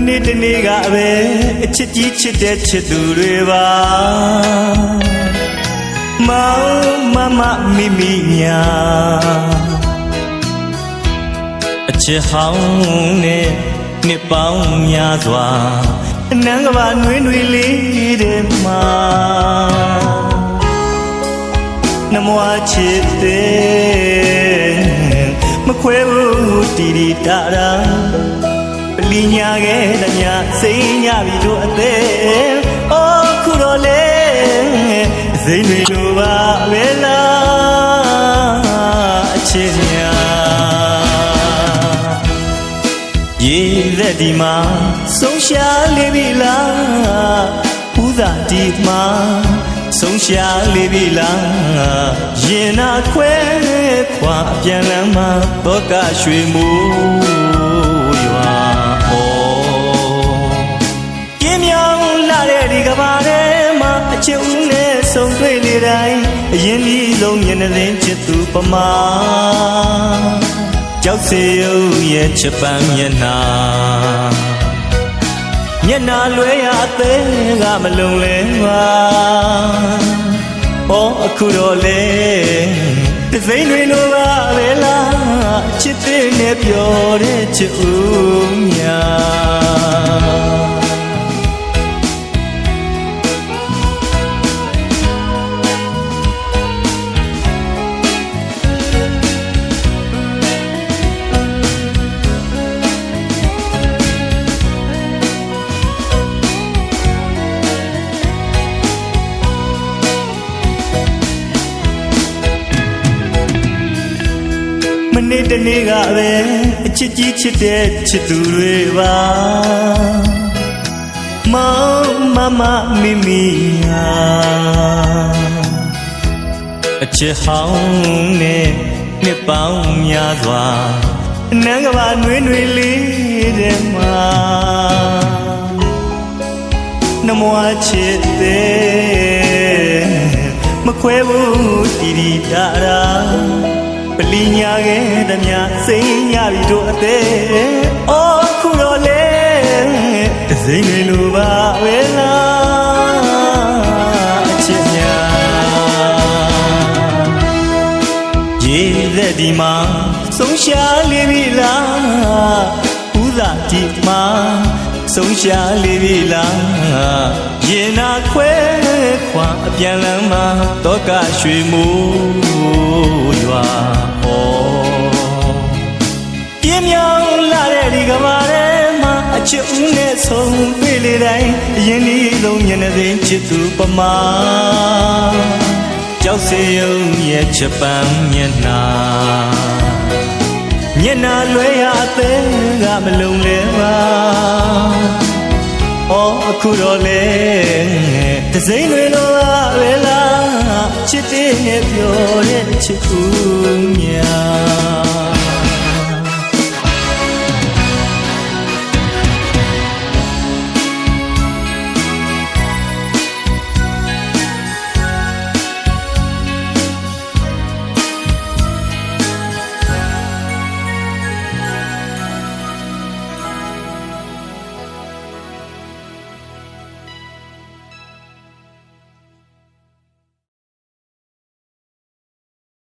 နေ့တနေ့ကပဲအချစ်ကြီးချစ်တဲ့ချစ်သူတွေပါမောင်မမမိမိညာအချစ်ဟောင်းနဲ့နှစ်ပေါင်းများစွာအနံကဘာနွေးနွေးလေးတဲ့မှာနမွားချစ်တဲ့မခွဲဘူးတီတီတာတာပလီညာခဲ့တဲ့ညစိတ်ညပြီတို့အသေးအော်ခုတော့လေစိတ်တွေလိုပါပဲလားအချစ်ညာရေသက်ဒီမှာဆုံးရှားလေးပြီလားဦးသာဒီမှာဆုံးရှားလေးပြီလားရင်နာခွဲခွာအပြန်လမ်းမှာဘောကရွှေမိုးရွာပြင်းမြောင်းလာတဲ့ဒီကဘာထဲမှာအချစ်ဦးနဲ့ဆုံတွေ့နေတိုင်းအရင်ကြီးဆုံးမျက်နှာသိချစ်သူပမာကြောက်စေရုံရဲ့ချစ်ပန်းမျက်နှာလွဲရအသေးကမလုံလဲပါအော်အခုတော့လေတစိမ့်တွေလိုပါပဲလားချစ်တဲ့နဲ့ပြောတဲ့ချစ်ဦးများမနေ့တနေ့ကပဲအချစ်ကြီးချစ်တဲ့ချစ်သူတွေပါမောင်မမမိမိဟာအချစ်ဟောင်းနဲ့နှစ်ပေါင်းများစွာအနံကဘာနွေးနွေးလေးတဲ့မှာနမွားချစ်တဲ့မခွဲဘူးတီတီတာတာပလီညာခဲ့တဲ့မြစိတ်ညပြီတို့အသေးအော်ခုတော့လေတစိမ့်တွေလိုပါပဲလားအချစ်များရေသက်ဒီမှာဆုံးရှားလေးပြီလားဦးသာဒီမှာဆုံးရှားလေးပြီလားရင်နာခွဲခွာအပြန်လမ်းမှာတောကရွှေမိုးရွာပြင်းမြောင်းလာတဲ့ဒီကဘာထဲမှာအချစ်ဦးနဲ့ဆုံတွေ့လေတိုင်းအရင်ကြီးဆုံးမျက်နှာသိချစ်သူပမာကြောက်စေရုံရဲ့ချစ်ပန်းမျက်နှာလွဲရအသေးကမလုံလဲပါအော်အခုတော့လေတစိမ့်တွေလိုပါပဲလားချစ်တဲ့နဲ့ပြောတဲ့ချစ်ဦးများ